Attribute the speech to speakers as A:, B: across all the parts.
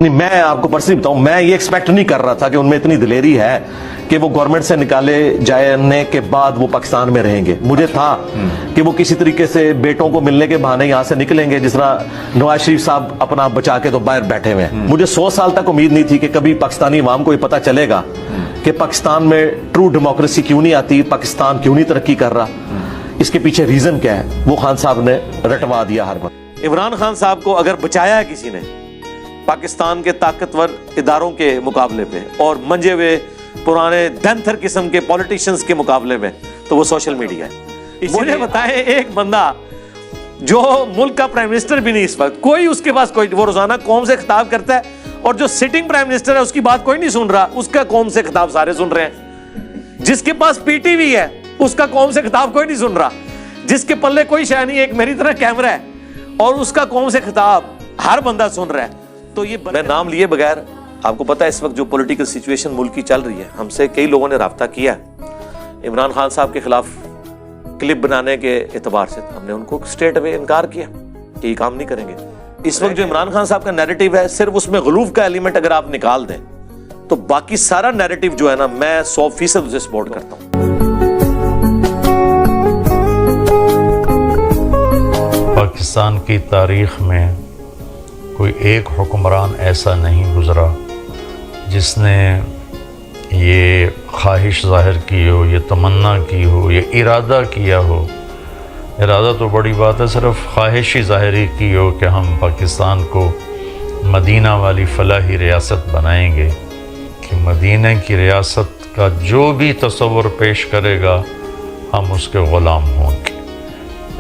A: نہیں میں آپ کو پرسنلی بتاؤں میں یہ ایکسپیکٹ نہیں کر رہا تھا کہ ان میں اتنی دلیری ہے کہ وہ گورنمنٹ سے نکالے جانے کے بعد وہ پاکستان میں رہیں گے. مجھے تھا کہ وہ کسی طریقے سے بیٹوں کو ملنے کے بہانے یہاں سے نکلیں گے, جس طرح نواز شریف صاحب اپنا بچا کے تو باہر بیٹھے ہوئے ہیں. مجھے 100 سال تک امید نہیں تھی کہ کبھی پاکستانی عوام کو یہ پتہ چلے گا کہ پاکستان میں ٹرو ڈیموکریسی کیوں نہیں آتی, پاکستان کیوں نہیں ترقی کر رہا, اس کے پیچھے ریزن کیا ہے. وہ خان صاحب نے رٹوا دیا ہر وقت. عمران خان صاحب کو اگر بچایا ہے کسی نے پاکستان کے طاقتور اداروں کے مقابلے پہ اور منجے ہوئے پرانے دنتھر قسم کے پولیٹیشنز کے مقابلے میں, تو وہ سوشل میڈیا ہے. مجھے بتائیں ایک بندہ جو ملک کا پرائم منسٹر بھی نہیں اس وقت, کوئی اس کے پاس کوئی, وہ روزانہ قوم سے خطاب کرتا ہے اور جو سٹنگ پرائم منسٹر ہے اس کی بات کوئی نہیں سن رہا, اس کا قوم سے خطاب سارے سن رہے ہیں. جس کے پاس پی ٹی وی ہے اس کا قوم سے خطاب کوئی نہیں سن رہا, جس کے پلے کوئی شے نہیں, ایک میری طرح کیمرہ ہے اور اس کا قوم سے خطاب ہر بندہ سن رہا ہے. تو یہ میں نام لیے بغیر, آپ کو پتا ہے اس وقت جو پولیٹیکل سچویشن ملک کی چل رہی ہے, ہم سے کئی لوگوں نے رابطہ کیا ہے عمران خان صاحب کے خلاف کلپ بنانے کے اعتبار سے. ہم نے ان کو اسٹریٹ اوے انکار کیا کہ یہ کام نہیں کریں گے. اس وقت جو عمران خان صاحب کا نیریٹو ہے, صرف اس میں غلوف کا ایلیمنٹ اگر آپ نکال دیں تو باقی سارا نیریٹو جو ہے نا, میں 100% اسے سپورٹ کرتا ہوں.
B: پاکستان کی تاریخ میں کوئی ایک حکمران ایسا نہیں گزرا جس نے یہ خواہش ظاہر کی ہو, یہ تمنا کی ہو, یہ ارادہ کیا ہو. ارادہ تو بڑی بات ہے, صرف خواہش ہی ظاہری کی ہو کہ ہم پاکستان کو مدینہ والی فلاحی ریاست بنائیں گے, کہ مدینہ کی ریاست کا جو بھی تصور پیش کرے گا ہم اس کے غلام ہوں گے,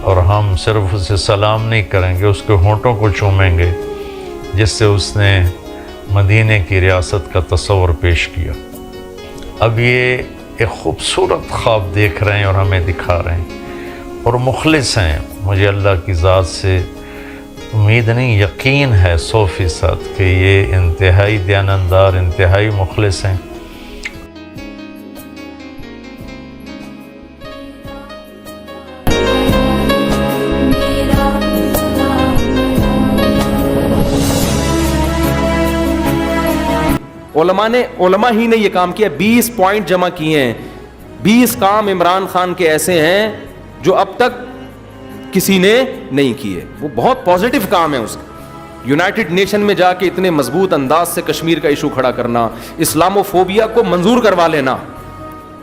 B: اور ہم صرف اسے سلام نہیں کریں گے, اس کے ہونٹوں کو چومیں گے جس سے اس نے مدینہ کی ریاست کا تصور پیش کیا. اب یہ ایک خوبصورت خواب دیکھ رہے ہیں اور ہمیں دکھا رہے ہیں, اور مخلص ہیں. مجھے اللہ کی ذات سے امید نہیں, یقین ہے 100% کہ یہ انتہائی دیانتدار, انتہائی مخلص ہیں.
C: علماء ہی نے یہ کام کیا. 20 پوائنٹ جمع کیے ہیں. 20 کام عمران خان کے ایسے ہیں جو اب تک کسی نے نہیں کیے. وہ بہت پازیٹیو کام ہے اس کا. یونائٹڈ نیشن میں جا کے اتنے مضبوط انداز سے کشمیر کا ایشو کھڑا کرنا, اسلامو فوبیا کو منظور کروا لینا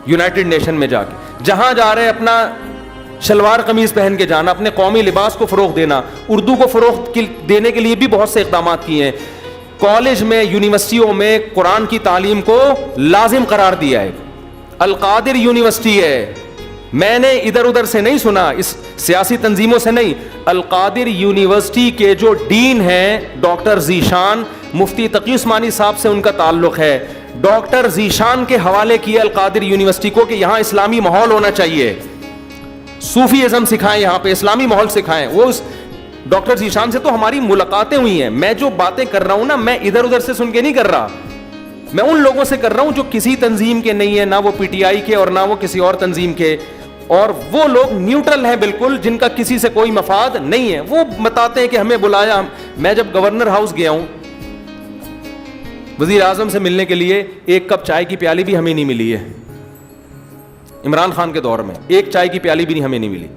C: یونائٹڈ نیشن میں جا کے, جہاں جا رہے اپنا شلوار قمیض پہن کے جانا, اپنے قومی لباس کو فروغ دینا, اردو کو فروغ دینے کے لیے بھی بہت سے اقدامات کیے ہیں. کالج میں, یونیورسٹیوں میں قرآن کی تعلیم کو لازم قرار دیا ہے. القادر یونیورسٹی ہے, میں نے ادھر ادھر سے نہیں سنا, اس سیاسی تنظیموں سے نہیں. القادر یونیورسٹی کے جو ڈین ہیں ڈاکٹر ذیشان, مفتی تقی عثمانی صاحب سے ان کا تعلق ہے. ڈاکٹر ذیشان کے حوالے کیا القادر یونیورسٹی کو کہ یہاں اسلامی ماحول ہونا چاہیے, صوفی ازم سکھائیں, یہاں پہ اسلامی ماحول سکھائیں. وہ ڈاکٹر ذیشان سے تو ہماری ملاقاتیں ہوئی ہیں. میں جو باتیں کر رہا ہوں نا, میں ادھر ادھر سے سن کے نہیں کر رہا, میں ان لوگوں سے کر رہا ہوں جو کسی تنظیم کے نہیں ہیں, نہ وہ پی ٹی آئی کے اور نہ وہ کسی اور تنظیم کے, اور وہ لوگ نیوٹرل ہیں بالکل, جن کا کسی سے کوئی مفاد نہیں ہے. وہ بتاتے ہیں کہ ہمیں بلایا. میں جب گورنر ہاؤس گیا ہوں وزیر اعظم سے ملنے کے لیے, ایک کپ چائے کی پیالی بھی ہمیں نہیں ملی ہے. عمران خان کے دور میں ایک چائے کی پیالی بھی ہمیں نہیں ملی.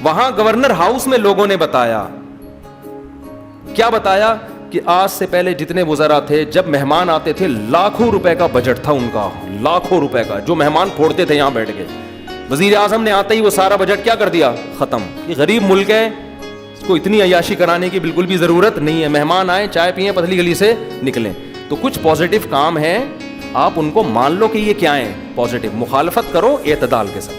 C: وہاں گورنر ہاؤس میں لوگوں نے بتایا, کیا بتایا, کہ آج سے پہلے جتنے وزراء تھے جب مہمان آتے تھے لاکھوں روپے کا بجٹ تھا ان کا, لاکھوں روپے کا, جو مہمان پھوڑتے تھے یہاں بیٹھ کے. وزیر اعظم نے آتے ہی وہ سارا بجٹ کیا کر دیا, ختم. یہ غریب ملک ہے, اس کو اتنی عیاشی کرانے کی بالکل بھی ضرورت نہیں ہے. مہمان آئے, چائے پئیں, پتلی گلی سے نکلیں. تو کچھ پازیٹیو کام ہیں, آپ ان کو مان لو کہ یہ کیا ہیں پازیٹیو. مخالفت کرو اعتدال کے ساتھ.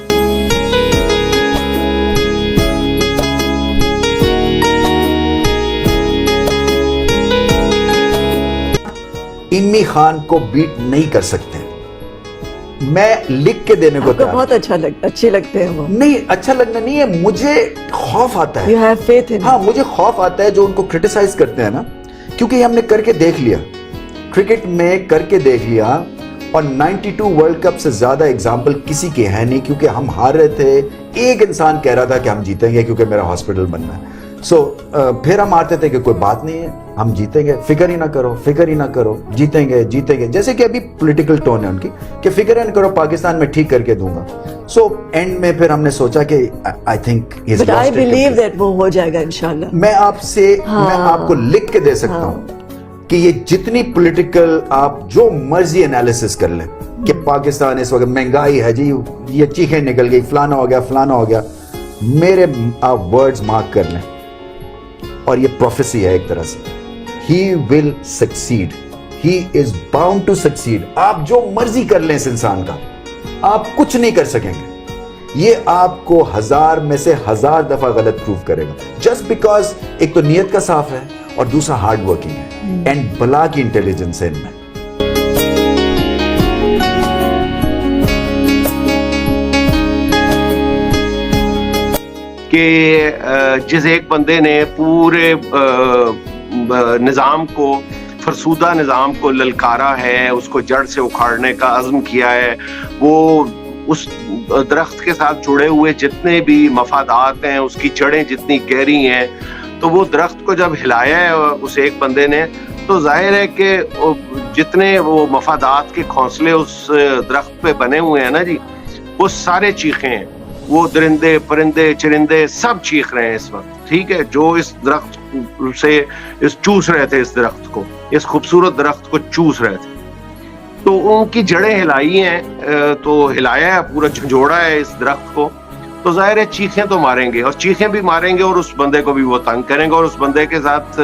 D: امی خان کو بیٹ نہیں کر سکتے. میں لکھ کے دینے کو تیار.
E: بہت اچھے لگتے ہیں وہ.
D: نہیں, اچھا لگنا نہیں ہے, مجھے خوف آتا ہے.
E: You have faith in
D: ہاں, مجھے خوف آتا ہے جو ان کو کرٹیسائز کرتے ہیں نا, کیونکہ یہ ہم نے کر کے دیکھ لیا, کرکٹ میں کر کے دیکھ لیا. اور 92 ورلڈ کپ سے زیادہ اگزامپل کسی کے ہے نہیں, کیونکہ ہم ہار رہے تھے, ایک انسان کہہ رہا تھا کہ ہم جیتیں گے کیونکہ میرا ہاسپٹل بننا ہے. پھر ہم آتے تھے کہ کوئی بات نہیں ہے, ہم جیتیں گے, فکر ہی نہ کرو, فکر ہی نہ کرو, جیتیں گے جیتیں گے. جیسے کہ ابھی پولیٹیکل ٹون ہے ان کی کہ فکر ہی نہ کرو, پاکستان میں ٹھیک کر کے دوں گا. اینڈ میں پھر ہم نے سوچا کہ I think
E: But I believe that وہ ہو جائے گا انشاءاللہ.
D: میں آپ کو لکھ کے دے سکتا ہوں کہ یہ جتنی پولیٹیکل آپ جو مرضی انالیسس کر لیں کہ پاکستان اس وقت مہنگائی ہے جی, یہ چیخیں نکل گئی, فلانا ہو گیا فلانا ہو گیا, میرے آپ ورڈز مارک کر لیں, اور یہ پروفیسی ہے ایک طرح سے, he will succeed, he is bound to succeed. آپ جو مرضی کر لیں اس انسان کا, آپ کچھ نہیں کر سکیں گے. یہ آپ کو 1000 میں سے 1000 دفعہ غلط پروف کرے گا, جسٹ بیکاز ایک تو نیت کا صاف ہے اور دوسرا ہارڈ ورکنگ ہے, اینڈ بلا کی انٹیلیجنس ہے ان میں.
F: کہ جس ایک بندے نے پورے نظام کو, فرسودہ نظام کو للکارا ہے, اس کو جڑ سے اکھاڑنے کا عزم کیا ہے, وہ اس درخت کے ساتھ جڑے ہوئے جتنے بھی مفادات ہیں, اس کی جڑیں جتنی گہری ہیں, تو وہ درخت کو جب ہلایا ہے اس ایک بندے نے, تو ظاہر ہے کہ جتنے وہ مفادات کے گھونسلے اس درخت پہ بنے ہوئے ہیں نا جی, وہ سارے چیخے ہیں, وہ درندے پرندے چرندے سب چیخ رہے ہیں اس وقت, ٹھیک ہے, جو اس درخت سے چوس رہے تھے, اس درخت کو, اس خوبصورت درخت کو چوس رہے تھے. تو ان کی جڑیں ہلائی ہیں, تو ہلایا ہے, پورا جھنجھوڑا ہے اس درخت کو, تو ظاہر ہے چیخیں تو ماریں گے, اور چیخیں بھی ماریں گے, اور اس بندے کو بھی وہ تنگ کریں گے, اور اس بندے کے ساتھ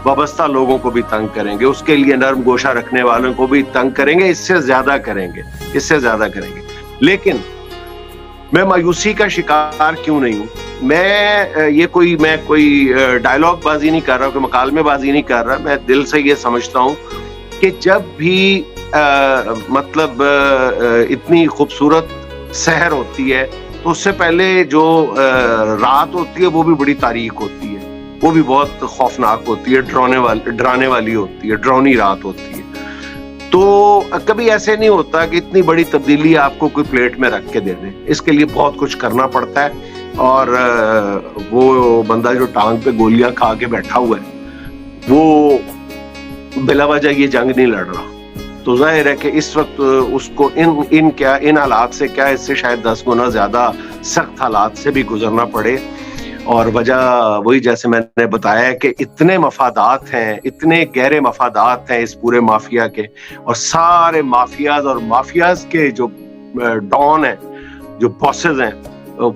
F: وابستہ لوگوں کو بھی تنگ کریں گے, اس کے لیے نرم گوشہ رکھنے والوں کو بھی تنگ کریں گے, اس سے زیادہ کریں گے, اس سے زیادہ کریں گے. لیکن میں مایوسی کا شکار کیوں نہیں ہوں؟ میں کوئی ڈائلاگ بازی نہیں کر رہا ہوں, کہ مکالمے بازی نہیں کر رہا, میں دل سے یہ سمجھتا ہوں کہ جب بھی مطلب اتنی خوبصورت سحر ہوتی ہے, تو اس سے پہلے جو رات ہوتی ہے وہ بھی بڑی تاریک ہوتی ہے, وہ بھی بہت خوفناک ہوتی ہے, ڈرانے والی ہوتی ہے, ڈرونی رات ہوتی ہے. تو کبھی ایسے نہیں ہوتا کہ اتنی بڑی تبدیلی آپ کو کوئی پلیٹ میں رکھ کے دے دے, اس کے لیے بہت کچھ کرنا پڑتا ہے. اور وہ بندہ جو ٹانگ پہ گولیاں کھا کے بیٹھا ہوا ہے, وہ بلا وجہ یہ جنگ نہیں لڑ رہا. تو ظاہر ہے کہ اس وقت اس کو ان حالات سے کیا, اس سے شاید 10 گنا زیادہ سخت حالات سے بھی گزرنا پڑے. اور وجہ وہی جیسے میں نے بتایا کہ اتنے مفادات ہیں, اتنے گہرے مفادات ہیں اس پورے مافیا کے, اور سارے مافیاز اور مافیاز کے جو ڈان ہیں, جو باسز ہیں,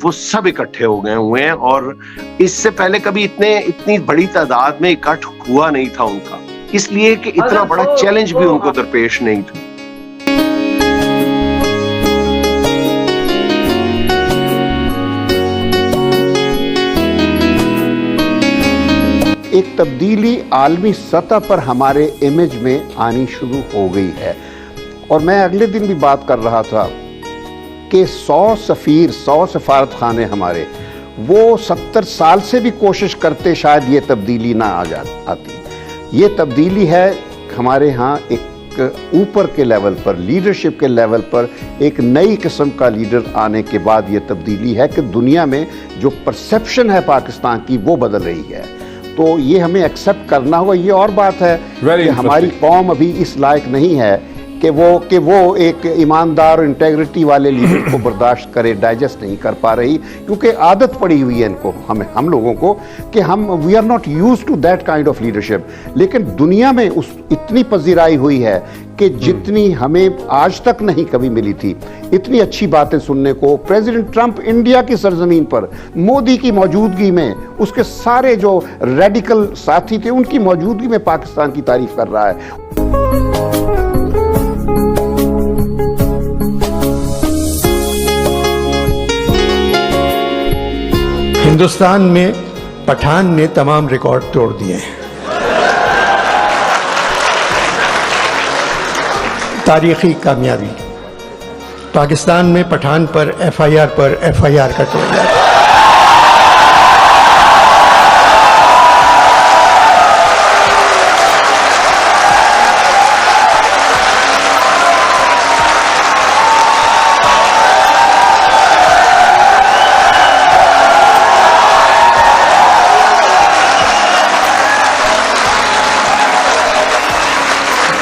F: وہ سب اکٹھے ہو گئے ہوئے ہیں. اور اس سے پہلے کبھی اتنی بڑی تعداد میں اکٹھ ہوا نہیں تھا ان کا, اس لیے کہ اتنا بڑا چیلنج بھی ان کو درپیش نہیں تھا.
G: ایک تبدیلی عالمی سطح پر ہمارے امیج میں آنی شروع ہو گئی ہے. اور میں اگلے دن بھی بات کر رہا تھا کہ 100 سفیر 100 سفارت خانے ہمارے, وہ 70 سال سے بھی کوشش کرتے شاید یہ تبدیلی نہ آتی. یہ تبدیلی ہے ہمارے ہاں ایک اوپر کے لیول پر, لیڈرشپ کے لیول پر ایک نئی قسم کا لیڈر آنے کے بعد یہ تبدیلی ہے کہ دنیا میں جو پرسیپشن ہے پاکستان کی وہ بدل رہی ہے. تو یہ ہمیں ایکسیپٹ کرنا ہوگا. یہ اور بات ہے کہ ہماری قوم ابھی اس لائق نہیں ہے کہ وہ ایک ایماندار اور انٹیگریٹی والے لیڈر کو برداشت کرے, ڈائجسٹ نہیں کر پا رہی, کیونکہ عادت پڑی ہوئی ہے ان کو, ہم لوگوں کو, کہ we are not used to that kind of leadership. لیکن دنیا میں اتنی پذیرائی ہوئی ہے کہ جتنی ہمیں آج تک نہیں کبھی ملی تھی, اتنی اچھی باتیں سننے کو. پریزیڈنٹ ٹرمپ انڈیا کی سرزمین پر مودی کی موجودگی میں, اس کے سارے جو ریڈیکل ساتھی تھے ان کی موجودگی میں پاکستان کی تعریف کر رہا ہے.
H: ہندوستان میں پٹھان نے تمام ریکارڈ توڑ دیے ہیں. تاریخی کامیابی. پاکستان میں پٹھان پر ایف آئی آر کا توڑ دیا.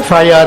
H: FIR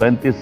I: 35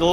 J: 2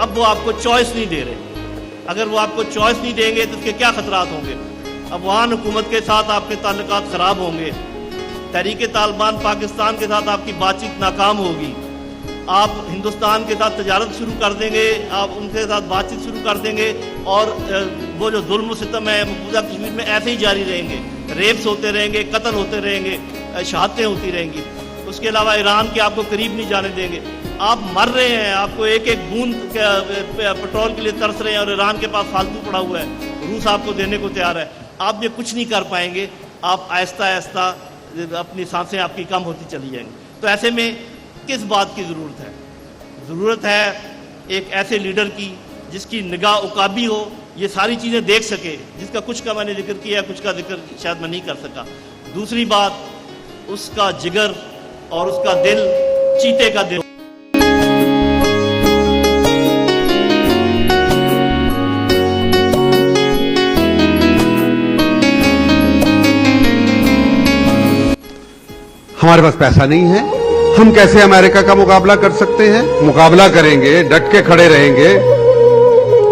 J: اب وہ آپ کو چوائس نہیں دے رہے. اگر وہ آپ کو چوائس نہیں دیں گے تو اس کے کیا خطرات ہوں گے؟ افغان حکومت کے ساتھ آپ کے تعلقات خراب ہوں گے, تحریک طالبان پاکستان کے ساتھ آپ کی بات چیت ناکام ہوگی, آپ ہندوستان کے ساتھ تجارت شروع کر دیں گے, آپ ان کے ساتھ بات چیت شروع کر دیں گے, اور وہ جو ظلم و ستم ہے مقبوضہ کشمیر میں ایسے ہی جاری رہیں گے, ریپس ہوتے رہیں گے, قتل ہوتے رہیں گے, شہادتیں ہوتی رہیں گی. اس کے علاوہ ایران کے آپ کو قریب نہیں جانے دیں گے. آپ مر رہے ہیں, آپ کو ایک ایک بوند پٹرول کے لیے ترس رہے ہیں, اور ایران کے پاس فالتو پڑا ہوا ہے, روس آپ کو دینے کو تیار ہے. آپ یہ کچھ نہیں کر پائیں گے, آپ آہستہ آہستہ اپنی سانسیں آپ کی کم ہوتی چلی جائیں گی. تو ایسے میں کس بات کی ضرورت ہے؟ ضرورت ہے ایک ایسے لیڈر کی جس کی نگاہ عقابی ہو, یہ ساری چیزیں دیکھ سکے, جس کا کچھ کا میں نے ذکر کیا, کچھ کا ذکر شاید میں نہیں کر سکا. دوسری بات, اس کا جگر اور اس کا دل چیتے کا دل.
K: ہمارے پاس پیسہ نہیں ہے, ہم کیسے امریکہ کا مقابلہ کر سکتے ہیں؟ مقابلہ کریں گے, ڈٹ کے کھڑے رہیں گے.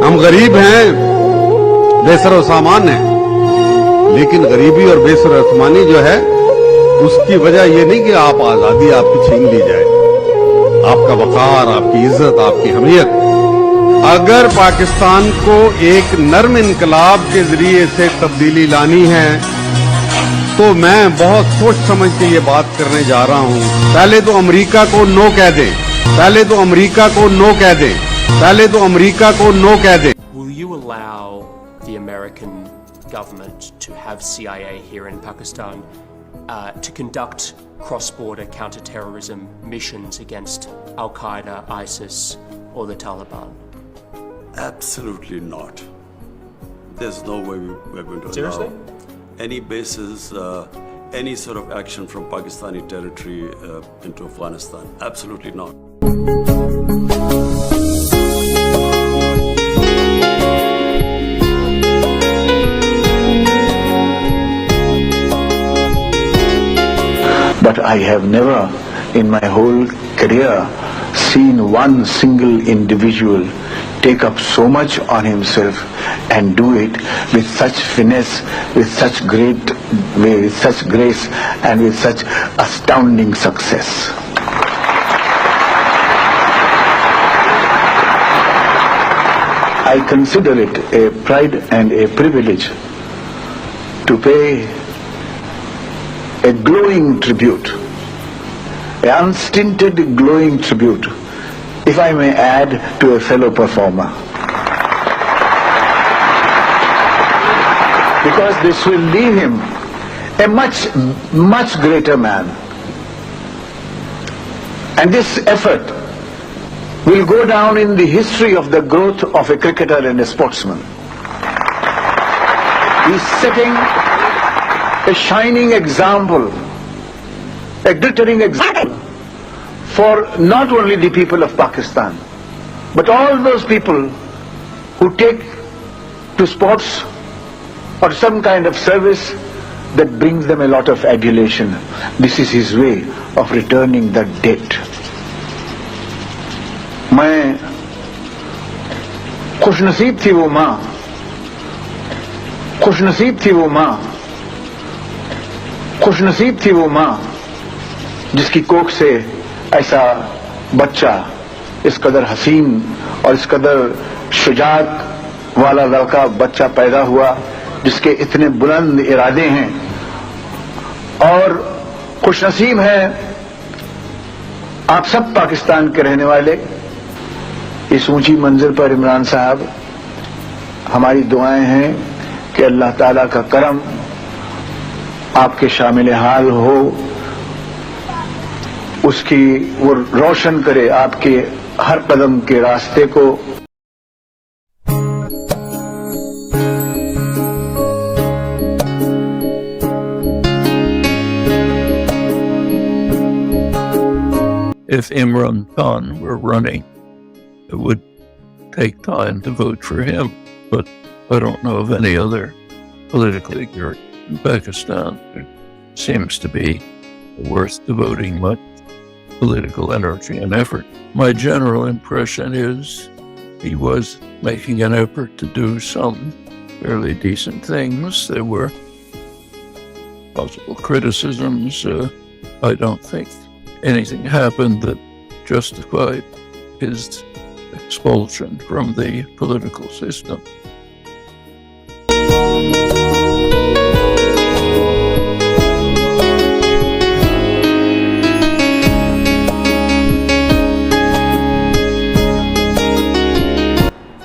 K: ہم غریب ہیں, بے سر و سامان ہیں, لیکن غریبی اور بے سر و سامانی جو ہے اس کی وجہ یہ نہیں کہ آپ آزادی آپ کی چھین لی جائے. آپ کا وقار, آپ کی عزت, آپ کی حمیت. اگر پاکستان کو ایک نرم انقلاب کے ذریعے سے تبدیلی لانی ہے تو میں بہت سوچ سمجھ کے یہ بات کرنے جا رہا ہوں. پہلے تو امریکہ کو نو کہہ دیں, پہلے تو امریکہ کو نو کہہ دیں, پہلے تو امریکہ کو نو کہہ دیں.
L: Will you allow the American government to have CIA here in Pakistan to conduct cross-border counter-terrorism missions against Al-Qaeda, ISIS or the Taliban?
M: Absolutely not. There's no way we're going to
L: Seriously?
M: allow any bases, any sort of action from Pakistani territory into Afghanistan. Absolutely not.
N: But I have never in my whole career seen one single individual take up so much on himself and do it with such finesse, with such great way, with such grace and with such astounding success. I consider it a pride and a privilege to pay a glowing tribute, an unstinted glowing tribute, if I may add, to a fellow performer. Because this will leave him a much greater man. And this effort will go down in the history of the growth of a cricketer and a sportsman. He's setting a shining example, a glittering example for not only the people of Pakistan, but all those people who take to sports or some kind of service that brings them a lot of adulation. This is his way of returning that debt. میں خوش نصیب تھی وہ ماں, خوش نصیب تھی وہ ماں, خوش نصیب تھی وہ ماں جس کی کوکھ سے ایسا بچہ, اس قدر حسین اور اس قدر شجاعت والا لڑکا بچہ پیدا ہوا, جس کے اتنے بلند ارادے ہیں. اور خوش نصیب ہیں آپ سب پاکستان کے رہنے والے. اس اونچی منزل پر عمران صاحب, ہماری دعائیں ہیں کہ اللہ تعالیٰ کا کرم آپ کے شامل حال ہو, اس کی وہ روشن کرے آپ کے ہر قدم کے راستے کو.
O: If Imran Khan were running, it would take time to vote for him, but I don't know of any other political figure in Pakistan who seems to be worth devoting much political energy and effort. My general impression is he was making an effort to do some fairly decent things. There were possible criticisms. I don't think anything happened that justified his expulsion from the political system.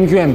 P: MQM?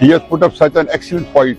K: He has put up such an excellent fight